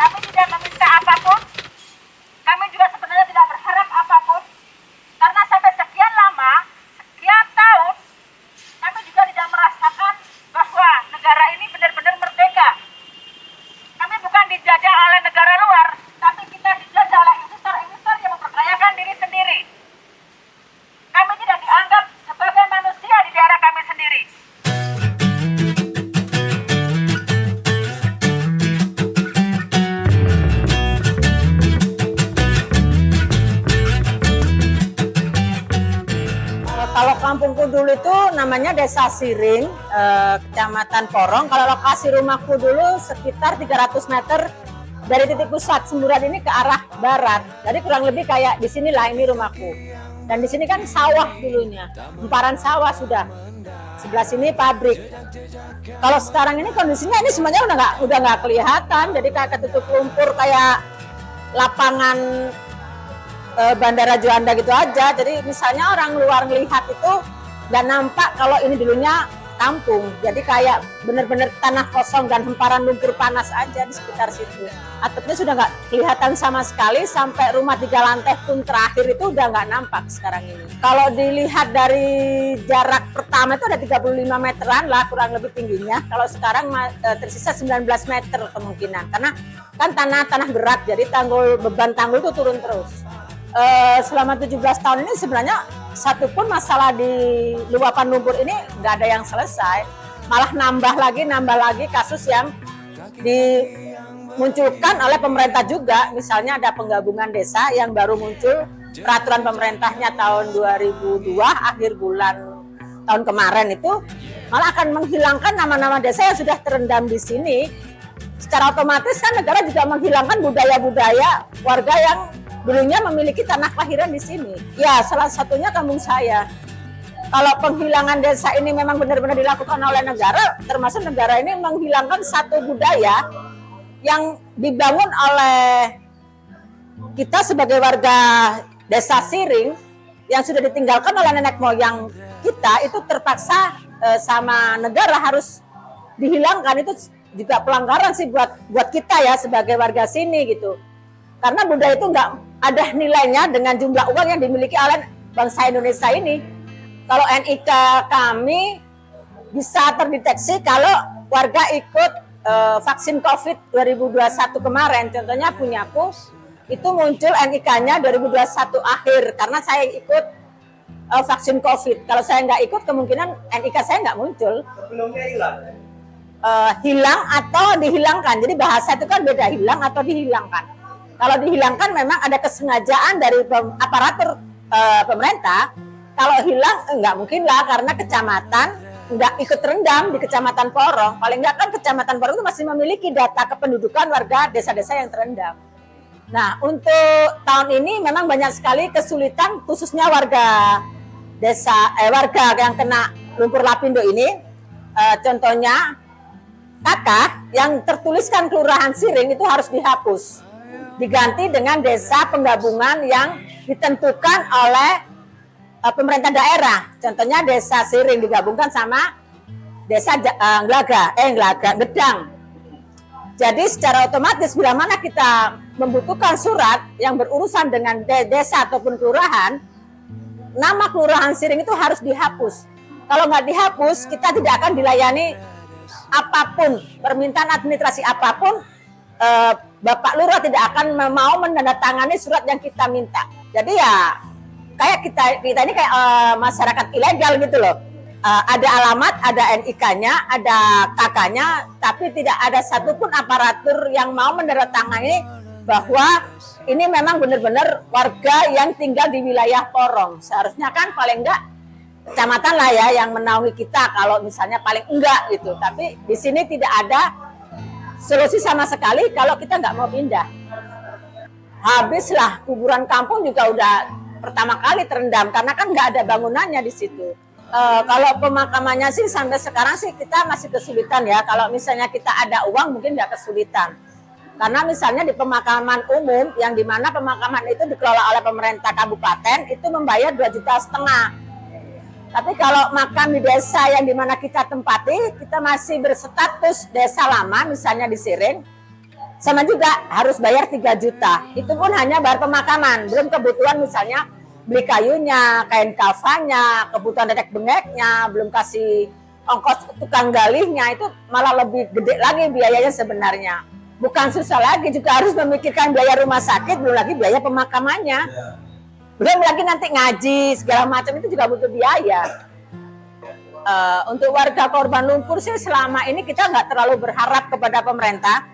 Kami tidak meminta apapun, kami juga sebenarnya tidak berharap apapun, karena sampai sekian lama, sekian tahun, kami juga tidak merasakan bahwa negara ini benar-benar merdeka. Kami bukan dijajah oleh negara luar, tapi kita dijajah oleh investor-investor yang memperkayakan diri sendiri. Kami tidak dianggap sebagai manusia di daerah kami sendiri. Kalau kampungku dulu itu namanya Desa Siring, Kecamatan Porong. Kalau lokasi rumahku dulu sekitar 300 meter dari titik pusat semburan ini ke arah barat. Jadi kurang lebih kayak di sinilah ini rumahku. Dan di sini kan sawah dulunya, hamparan sawah sudah. Sebelah sini pabrik. Kalau sekarang ini kondisinya ini semuanya udah nggak kelihatan. Jadi kayak ketutup lumpur kayak lapangan Bandara Juanda gitu aja. Jadi misalnya orang luar melihat itu nggak nampak kalau ini dulunya kampung. Jadi kayak bener-bener tanah kosong dan hamparan lumpur panas aja di sekitar situ. Atapnya sudah nggak kelihatan sama sekali, sampai rumah 3 lantai pun terakhir itu udah nggak nampak sekarang ini. Kalau dilihat dari jarak pertama itu ada 35 meteran lah kurang lebih tingginya. Kalau sekarang tersisa 19 meter kemungkinan. Karena kan tanah gerak, jadi beban tanggul itu turun terus. Selama 17 tahun ini sebenarnya satu pun masalah di luapan lumpur ini nggak ada yang selesai, malah nambah lagi kasus yang dimunculkan oleh pemerintah juga. Misalnya ada penggabungan desa yang baru muncul peraturan pemerintahnya tahun 2002 akhir bulan tahun kemarin, itu malah akan menghilangkan nama-nama desa yang sudah terendam di sini. Secara otomatis kan negara juga menghilangkan budaya-budaya warga yang dulunya memiliki tanah kelahiran di sini. Ya, salah satunya kampung saya. Kalau penghilangan desa ini memang benar-benar dilakukan oleh negara, termasuk negara ini menghilangkan satu budaya yang dibangun oleh kita sebagai warga Desa Siring yang sudah ditinggalkan oleh nenek moyang kita, itu terpaksa sama negara harus dihilangkan. Itu juga pelanggaran sih buat kita ya sebagai warga sini gitu. Karena budaya itu nggak ada nilainya dengan jumlah uang yang dimiliki oleh bangsa Indonesia ini. Kalau NIK kami bisa terdeteksi kalau warga ikut vaksin COVID 2021 kemarin. Contohnya punyaku itu muncul NIK-nya 2021 akhir karena saya ikut vaksin COVID. Kalau saya nggak ikut, kemungkinan NIK saya nggak muncul. Sebelumnya hilang? Hilang atau dihilangkan. Jadi bahasa itu kan beda, hilang atau dihilangkan. Kalau dihilangkan memang ada kesengajaan dari aparatur pemerintah. Kalau hilang nggak mungkin lah, karena kecamatan nggak ikut terendam di Kecamatan Porong. Paling nggak kan Kecamatan Porong itu masih memiliki data kependudukan warga desa-desa yang terendam. Nah, untuk tahun ini memang banyak sekali kesulitan, khususnya warga warga yang kena lumpur lapindo ini. Contohnya KK yang tertuliskan Kelurahan Siring itu harus dihapus, diganti dengan desa penggabungan yang ditentukan oleh pemerintah daerah. Contohnya Desa Siring digabungkan sama Desa Gedang. Jadi secara otomatis bila mana kita membutuhkan surat yang berurusan dengan desa ataupun kelurahan, nama Kelurahan Siring itu harus dihapus. Kalau nggak dihapus, kita tidak akan dilayani apapun, permintaan administrasi apapun. Bapak Lurah tidak akan mau menandatangani surat yang kita minta. Jadi ya kayak kita ini kayak masyarakat ilegal gitu loh. Ada alamat, ada NIK-nya, ada KK-nya, tapi tidak ada satupun aparatur yang mau menandatangani bahwa ini memang benar-benar warga yang tinggal di wilayah Porong. Seharusnya kan paling enggak kecamatan lah ya yang menaungi kita, kalau misalnya paling enggak gitu. Tapi di sini tidak ada solusi sama sekali kalau kita nggak mau pindah. Habislah, kuburan kampung juga udah pertama kali terendam karena kan nggak ada bangunannya di situ. Kalau pemakamannya sih sampai sekarang sih kita masih kesulitan ya. Kalau misalnya kita ada uang mungkin nggak kesulitan. Karena misalnya di pemakaman umum yang dimana pemakaman itu dikelola oleh pemerintah kabupaten itu membayar 2,5 juta. Tapi kalau makam di desa yang dimana kita tempati, kita masih berstatus desa lama, misalnya di Siring, Sama juga harus bayar 3 juta. Itu pun hanya bayar pemakaman, belum kebutuhan misalnya beli kayunya, kain kafanya, kebutuhan dedek bengeknya, belum kasih ongkos tukang galihnya, itu malah lebih gede lagi biayanya sebenarnya. Bukan susah lagi, juga harus memikirkan biaya rumah sakit, belum lagi biaya pemakamannya. Belum lagi nanti ngaji, segala macam itu juga butuh biaya. Untuk warga korban lumpur sih selama ini kita nggak terlalu berharap kepada pemerintah.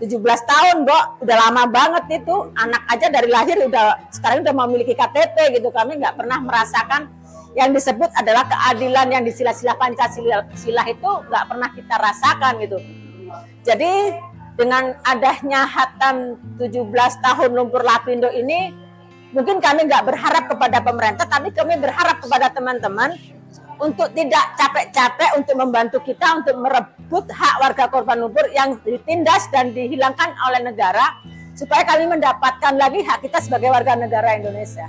17 tahun, Bo, udah lama banget itu. Anak aja dari lahir sekarang udah memiliki KTP gitu. Kami nggak pernah merasakan yang disebut adalah keadilan yang di sila-sila Pancasila itu nggak pernah kita rasakan gitu. Jadi dengan adanya hatam 17 tahun lumpur Lapindo ini, mungkin kami nggak berharap kepada pemerintah, tapi kami berharap kepada teman-teman untuk tidak capek-capek untuk membantu kita untuk merebut hak warga korban lumpur yang ditindas dan dihilangkan oleh negara, supaya kami mendapatkan lagi hak kita sebagai warga negara Indonesia.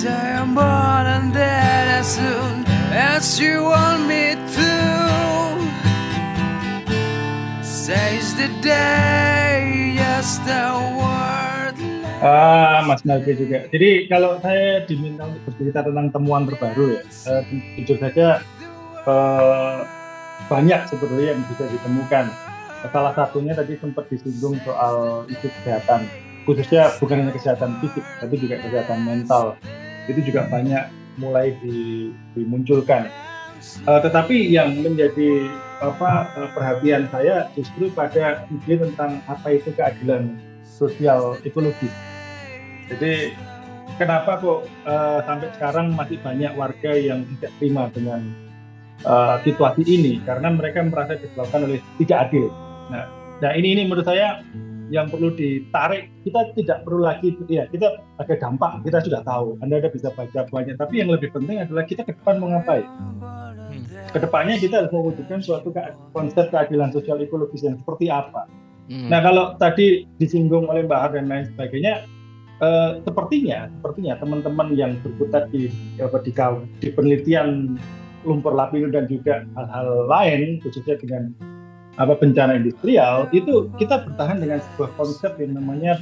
I am born and dead as soon as you want me to. Says the day, yes the word. Mas Melki juga. Jadi kalau saya diminta untuk bercerita tentang temuan terbaru ya, jujur saja banyak sebetulnya yang bisa ditemukan. Salah satunya tadi sempat disinggung soal isu kesehatan, khususnya bukan hanya kesehatan fisik, tapi juga kesehatan mental. Itu juga banyak mulai dimunculkan. Tetapi yang menjadi perhatian saya justru pada ide tentang apa itu keadilan sosial ekologis. Jadi kenapa kok sampai sekarang masih banyak warga yang tidak terima dengan situasi ini, karena mereka merasa diperlakukan oleh tidak adil. Nah ini menurut saya yang perlu ditarik. Kita tidak perlu lagi, ya kita ada dampak, kita sudah tahu. Anda bisa baca banyak, tapi yang lebih penting adalah kita ke depan mau ngapain. Kedepannya kita harus mewujudkan suatu konsep keadilan sosial ekologis yang seperti apa. Nah kalau tadi disinggung oleh Mbak Har dan lain sebagainya, sepertinya teman-teman yang berkutat di penelitian lumpur Lapindo dan juga hal-hal lain, khususnya dengan bencana industrial, itu kita bertahan dengan sebuah konsep yang namanya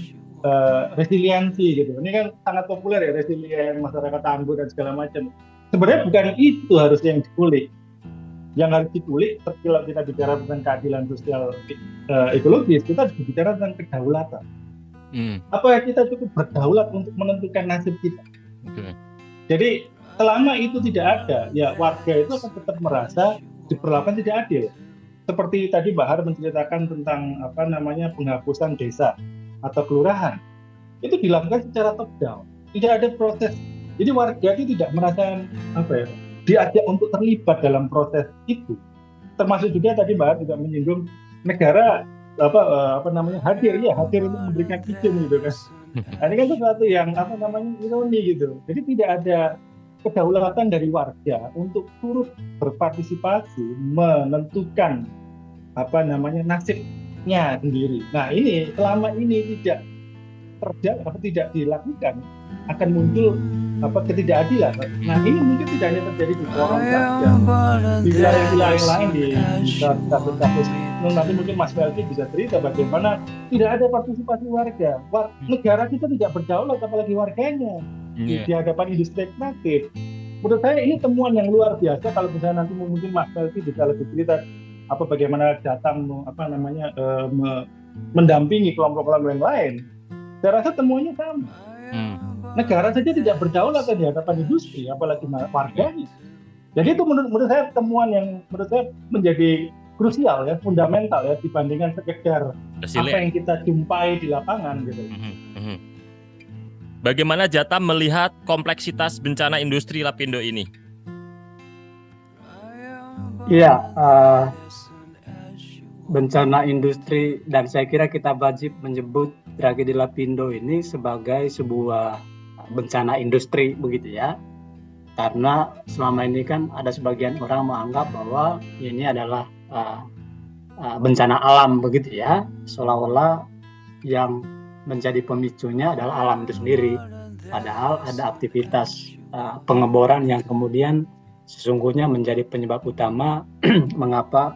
resiliensi gitu. Ini kan sangat populer ya, resilien, masyarakat tangguh dan segala macam. Sebenarnya bukan itu harusnya yang dikulik. Yang harus dikulik, kalau kita bicara tentang keadilan sosial ekologis, kita harus bicara tentang kedaulatan. Apa kita cukup berdaulat untuk menentukan nasib kita? Jadi selama itu tidak ada, ya warga itu akan tetap merasa diperlakukan tidak adil. Seperti tadi Mbak Har menceritakan tentang penghapusan desa atau kelurahan, itu dilakukan secara top down, tidak ada proses. Jadi warga itu tidak merasa diajak untuk terlibat dalam proses itu. Termasuk juga tadi Mbak Har juga menyinggung negara hadir untuk memberikan izin gitu kan. Nah, ini kan sesuatu yang ironi gitu. Jadi tidak ada kedaulatan dari warga untuk turut berpartisipasi menentukan nasibnya sendiri. Nah ini selama ini tidak dilakukan, akan muncul ketidakadilan. Nah ini mungkin tidak hanya terjadi di Sorong saja, di wilayah-wilayah lain di kasus-kasus. Nanti mungkin Mas Melki bisa cerita bagaimana tidak ada partisipasi warga. Negara kita tidak berdaulat, apalagi warganya di hadapan industri ekstraktif. Menurut saya ini temuan yang luar biasa. Kalau misalnya nanti mungkin Mas Melki bisa lebih cerita bagaimana datang mendampingi kelompok-kelompok yang lain. Saya rasa temuannya sama. Negara saja tidak berdaulat di hadapan industri, apalagi warganya. Jadi itu menurut saya temuan yang menurut saya menjadi krusial ya, fundamental ya, dibandingkan sekedar apa yang kita jumpai di lapangan gitu. Bagaimana Jatam melihat kompleksitas bencana industri Lapindo ini? Iya, bencana industri, dan saya kira kita wajib menyebut tragedi Lapindo ini sebagai sebuah bencana industri begitu ya. Karena selama ini kan ada sebagian orang menganggap bahwa ini adalah bencana alam begitu ya, seolah-olah yang menjadi pemicunya adalah alam itu sendiri. Padahal ada aktivitas pengeboran yang kemudian sesungguhnya menjadi penyebab utama mengapa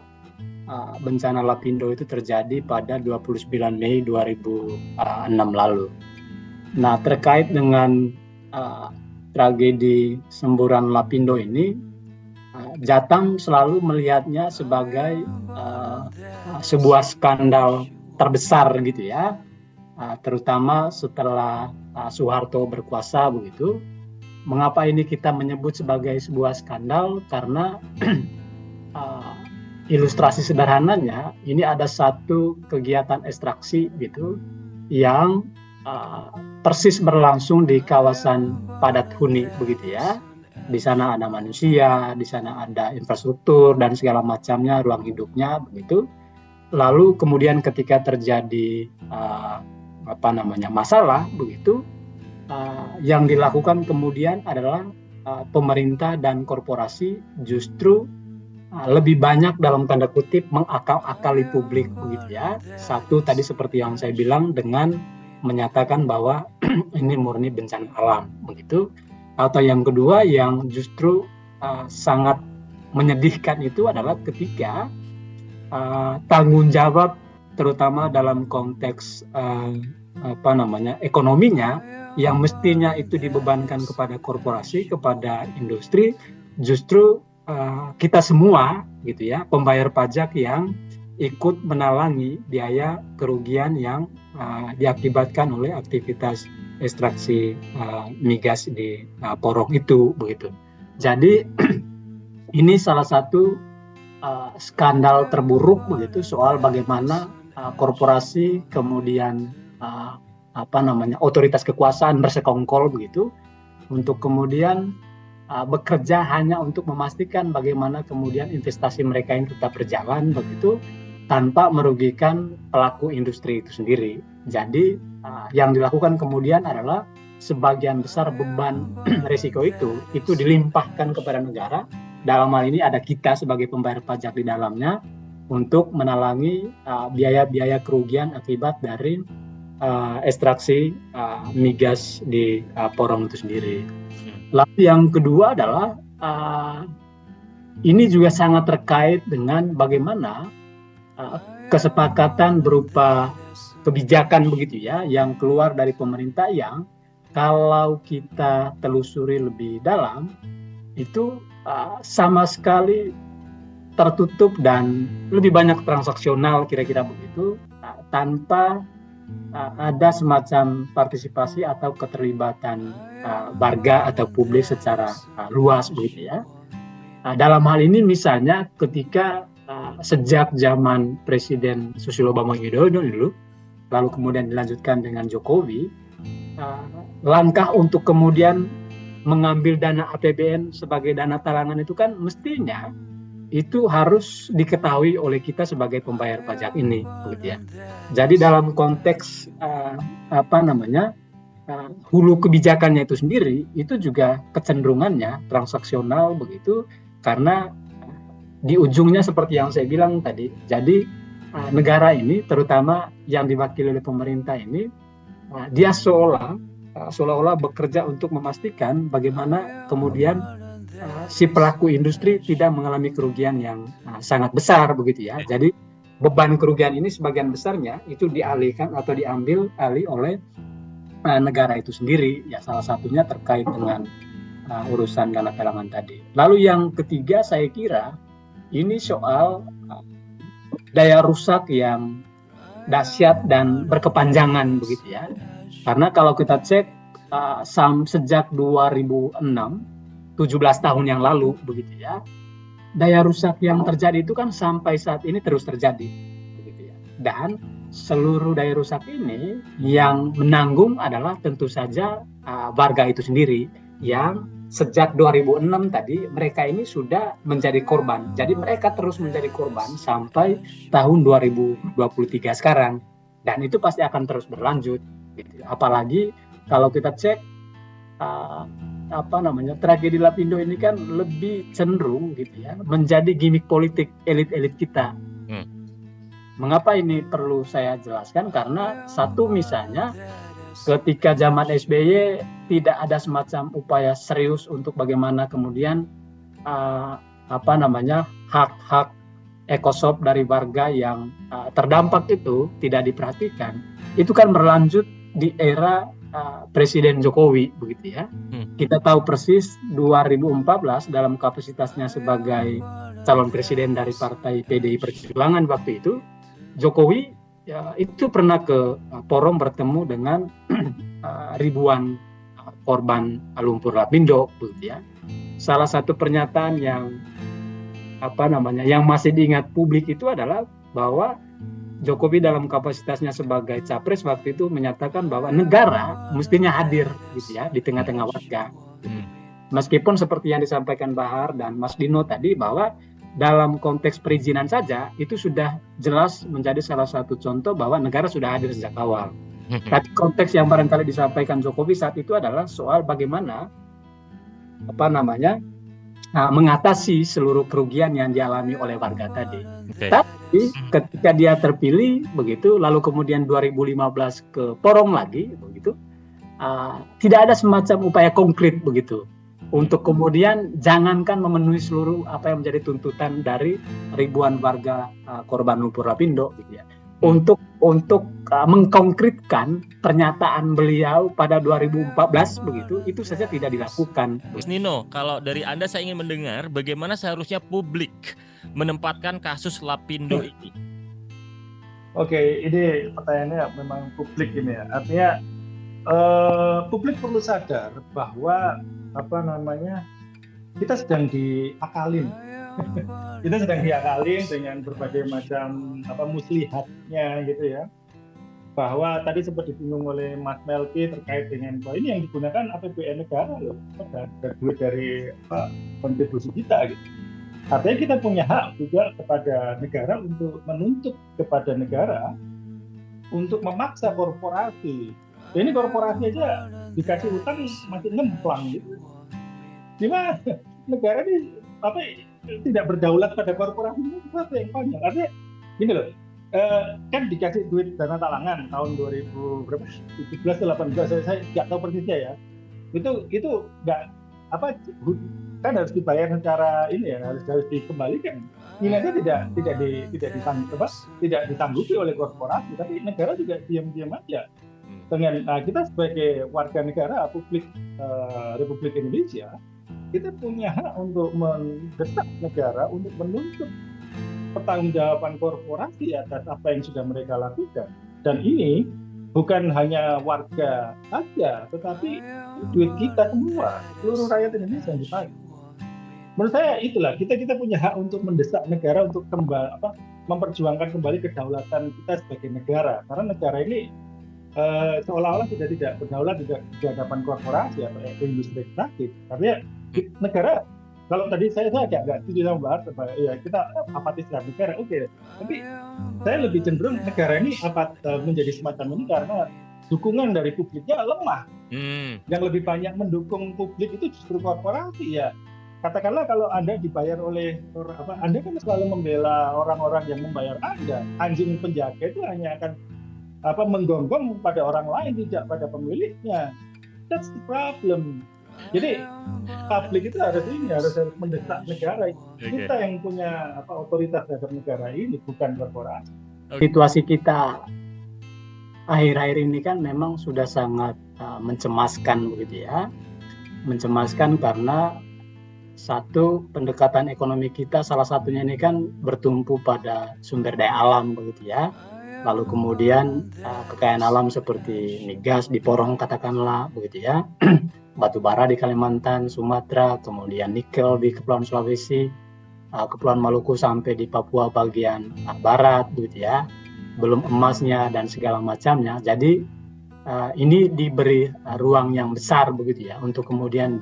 bencana Lapindo itu terjadi pada 29 Mei 2006 lalu. Nah, terkait dengan tragedi semburan Lapindo ini, Jatam selalu melihatnya sebagai sebuah skandal terbesar gitu ya, terutama setelah Soeharto berkuasa begitu. Mengapa ini kita menyebut sebagai sebuah skandal? Karena ilustrasi sederhananya, ini ada satu kegiatan ekstraksi gitu yang persis berlangsung di kawasan padat huni begitu ya. Di sana ada manusia, di sana ada infrastruktur dan segala macamnya, ruang hidupnya begitu. Lalu kemudian ketika terjadi masalah begitu, yang dilakukan kemudian adalah pemerintah dan korporasi justru lebih banyak dalam tanda kutip mengakal-akali publik begitu ya. Satu tadi seperti yang saya bilang dengan menyatakan bahwa ini murni bencana alam begitu. Atau yang kedua yang justru sangat menyedihkan itu adalah ketika tanggung jawab terutama dalam konteks ekonominya yang mestinya itu dibebankan kepada korporasi, kepada industri, justru kita semua gitu ya, pembayar pajak yang ikut menalangi biaya kerugian yang diakibatkan oleh aktivitas ekstraksi migas di Porong itu begitu. Jadi ini salah satu skandal terburuk begitu soal bagaimana korporasi kemudian otoritas kekuasaan bersekongkol begitu untuk kemudian bekerja hanya untuk memastikan bagaimana kemudian investasi mereka ini tetap berjalan begitu tanpa merugikan pelaku industri itu sendiri. Jadi yang dilakukan kemudian adalah sebagian besar beban risiko itu dilimpahkan kepada negara. Dalam hal ini ada kita sebagai pembayar pajak di dalamnya untuk menalangi biaya-biaya kerugian akibat dari ekstraksi migas di Porong itu sendiri. Lalu yang kedua adalah ini juga sangat terkait dengan bagaimana kesepakatan berupa kebijakan begitu ya yang keluar dari pemerintah yang kalau kita telusuri lebih dalam itu sama sekali tertutup dan lebih banyak transaksional kira-kira begitu tanpa ada semacam partisipasi atau keterlibatan warga atau publik secara luas begitu ya. Dalam hal ini misalnya ketika sejak zaman Presiden Susilo Bambang Yudhoyono dulu, lalu kemudian dilanjutkan dengan Jokowi, langkah untuk kemudian mengambil dana APBN sebagai dana talangan itu kan mestinya itu harus diketahui oleh kita sebagai pembayar pajak ini, begitu ya. Jadi dalam konteks hulu kebijakannya itu sendiri, itu juga kecenderungannya transaksional begitu, karena di ujungnya seperti yang saya bilang tadi, jadi negara ini terutama yang diwakili oleh pemerintah ini, dia seolah-olah bekerja untuk memastikan bagaimana kemudian si pelaku industri tidak mengalami kerugian yang sangat besar begitu ya. Jadi beban kerugian ini sebagian besarnya itu dialihkan atau diambil alih oleh negara itu sendiri ya, salah satunya terkait dengan urusan dana talangan tadi. Lalu yang ketiga saya kira ini soal daya rusak yang dahsyat dan berkepanjangan begitu ya. Karena kalau kita cek sejak 2006, 17 tahun yang lalu begitu ya, daya rusak yang terjadi itu kan sampai saat ini terus terjadi begitu ya. Dan seluruh daya rusak ini yang menanggung adalah tentu saja warga itu sendiri yang sejak 2006 tadi mereka ini sudah menjadi korban. Jadi mereka terus menjadi korban sampai tahun 2023 sekarang. Dan itu pasti akan terus berlanjut gitu. Apalagi kalau kita cek tragedi Lapindo ini kan lebih cenderung gitu ya menjadi gimmick politik elit-elit kita. Mengapa ini perlu saya jelaskan? Karena satu misalnya ketika zaman SBY tidak ada semacam upaya serius untuk bagaimana kemudian hak-hak ekosop dari warga yang terdampak itu tidak diperhatikan, itu kan berlanjut di era Presiden Jokowi begitu ya. Kita tahu persis 2014 dalam kapasitasnya sebagai calon presiden dari partai PDI Perjuangan waktu itu, Jokowi ya, itu pernah ke Porong bertemu dengan ribuan korban lumpur lapindo begitu ya. Salah satu pernyataan yang yang masih diingat publik itu adalah bahwa Jokowi dalam kapasitasnya sebagai capres waktu itu menyatakan bahwa negara mestinya hadir gitu ya di tengah-tengah warga. Meskipun seperti yang disampaikan Bahar dan Mas Dino tadi bahwa dalam konteks perizinan saja itu sudah jelas menjadi salah satu contoh bahwa negara sudah hadir sejak awal. Tapi konteks yang barangkali disampaikan Jokowi saat itu adalah soal bagaimana mengatasi seluruh kerugian yang dialami oleh warga tadi. Tapi ketika dia terpilih begitu, lalu kemudian 2015 ke Porong lagi begitu, tidak ada semacam upaya konkret begitu untuk kemudian jangankan memenuhi seluruh apa yang menjadi tuntutan dari ribuan warga korban lumpur lapindo gitu ya. Untuk mengkonkretkan pernyataan beliau pada 2014 begitu, itu saja tidak dilakukan. Mas Nino, kalau dari Anda saya ingin mendengar bagaimana seharusnya publik menempatkan kasus Lapindo ini. Oke, ini pertanyaannya memang publik ini ya. Artinya publik perlu sadar bahwa kita sedang diakalin. Kita sedang diakalin dengan berbagai macam muslihatnya gitu ya. Bahwa tadi sempat disinggung oleh Mas Melki terkait dengan bahwa ini yang digunakan APBN negara loh, dan duit dari kontribusi kita gitu. Artinya kita punya hak juga kepada negara untuk menuntut kepada negara untuk memaksa korporasi. Ini korporasi aja dikasih utang masih ngemplang gitu. Gimana negara ini tidak berdaulat pada korporasi itu sesuatu yang panjang. Artinya gini loh, kan dikasih duit dana talangan tahun 2017 atau 18, saya nggak tahu persisnya ya. Itu nggak kan harus dibayar secara ini ya, harus dikembalikan. Ini aja tidak ditanggupi oleh korporasi, tapi negara juga diam-diam aja. Dengan kita sebagai warga negara Republik Indonesia, kita punya hak untuk mendesak negara untuk menuntut pertanggungjawaban korporasi atas apa yang sudah mereka lakukan. Dan ini bukan hanya warga saja, tetapi duit kita semua, seluruh rakyat Indonesia yang dipakai. Menurut saya itulah kita punya hak untuk mendesak negara untuk memperjuangkan kembali kedaulatan kita sebagai negara. Karena negara ini seolah-olah sudah tidak berdaulat di hadapan korporasi atau industri ekstraktif. Artinya negara, kalau tadi saya agak nggak setuju sama Bahar, ya kita apatis terhadap negara, oke. Tapi saya lebih cenderung negara ini menjadi semacam ini karena dukungan dari publiknya lemah. Yang lebih banyak mendukung publik itu justru korporasi ya. Katakanlah kalau Anda dibayar oleh Anda kan selalu membela orang-orang yang membayar Anda. Anjing penjaga itu hanya akan menggonggong pada orang lain, tidak pada pemiliknya. That's the problem. Jadi publik itu harus mendesak negara. Kita yang punya otoritas terhadap negara ini, bukan korporasi. Situasi kita akhir-akhir ini kan memang sudah sangat mencemaskan begitu ya. Mencemaskan karena satu, pendekatan ekonomi kita salah satunya ini kan bertumpu pada sumber daya alam begitu ya. Lalu kemudian kekayaan alam seperti migas di Porong katakanlah begitu ya, batu bara di Kalimantan, Sumatera, kemudian nikel di Kepulauan Sulawesi, Kepulauan Maluku sampai di Papua bagian barat begitu ya, belum emasnya dan segala macamnya. Jadi ini diberi ruang yang besar begitu ya untuk kemudian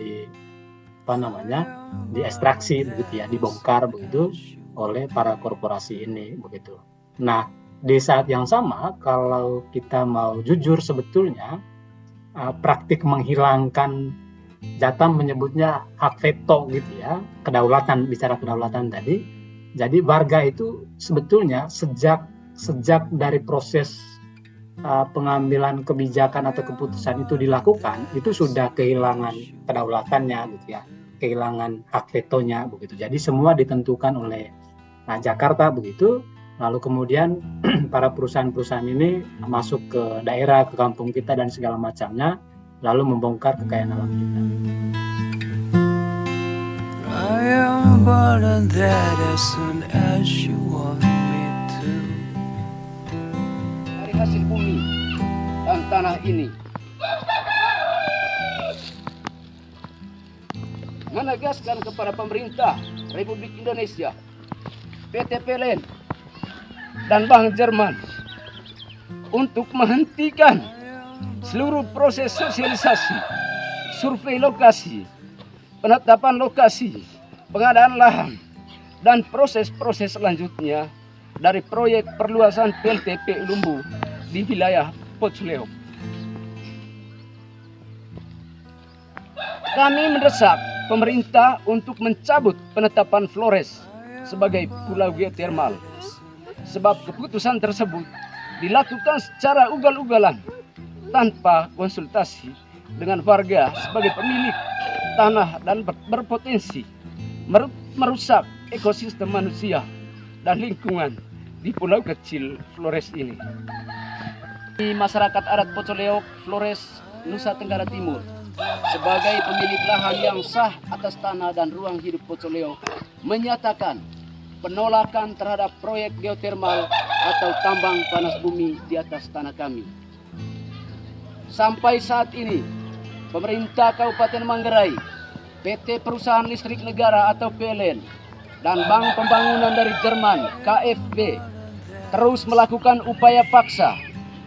diekstraksi begitu ya, dibongkar begitu oleh para korporasi ini begitu. Nah, di saat yang sama, kalau kita mau jujur sebetulnya praktik menghilangkan, Jatam menyebutnya hak veto gitu ya, kedaulatan, bicara kedaulatan tadi. Jadi warga itu sebetulnya sejak dari proses pengambilan kebijakan atau keputusan itu dilakukan, itu sudah kehilangan kedaulatannya gitu ya, kehilangan hak vetonya begitu. Jadi semua ditentukan oleh Nah, Jakarta begitu, lalu kemudian para perusahaan-perusahaan ini masuk ke daerah, ke kampung kita dan segala macamnya, lalu membongkar kekayaan alam kita. I am born and dead as soon as you want me to. Dari hasil bumi dan tanah ini, menegaskan kepada pemerintah Republik Indonesia, PT PLN, dan Bank Jerman untuk menghentikan seluruh proses sosialisasi, survei lokasi, penetapan lokasi, pengadaan lahan, dan proses-proses selanjutnya dari proyek perluasan PLTP Ulumbu di wilayah Poculeo. Kami mendesak pemerintah untuk mencabut penetapan Flores sebagai pulau geotermal, sebab keputusan tersebut dilakukan secara ugal-ugalan tanpa konsultasi dengan warga sebagai pemilik tanah dan berpotensi merusak ekosistem manusia dan lingkungan di pulau kecil Flores ini. Di masyarakat adat Poculeo, Flores, Nusa Tenggara Timur, sebagai pemilik lahan yang sah atas tanah dan ruang hidup Poculeo, menyatakan penolakan terhadap proyek geotermal atau tambang panas bumi di atas tanah kami. Sampai saat ini, pemerintah Kabupaten Manggarai, PT Perusahaan Listrik Negara atau PLN, dan Bank Pembangunan dari Jerman, KfW, terus melakukan upaya paksa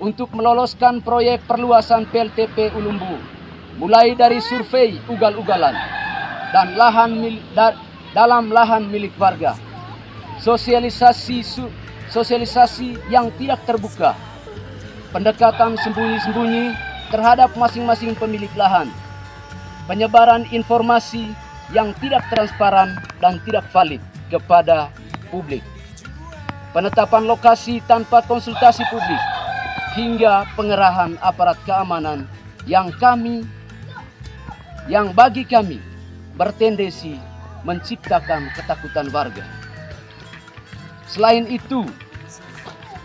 untuk meloloskan proyek perluasan PLTP Ulumbu, mulai dari survei ugal-ugalan dan dalam lahan milik warga, sosialisasi yang tidak terbuka, pendekatan sembunyi-sembunyi terhadap masing-masing pemilik lahan, penyebaran informasi yang tidak transparan dan tidak valid kepada publik, penetapan lokasi tanpa konsultasi publik, hingga pengerahan aparat keamanan yang bagi kami bertendensi menciptakan ketakutan warga. Selain itu,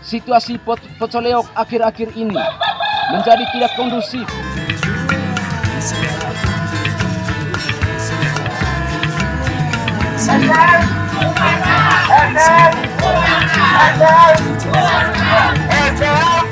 situasi Poculeo akhir-akhir ini menjadi tidak kondusif. Asal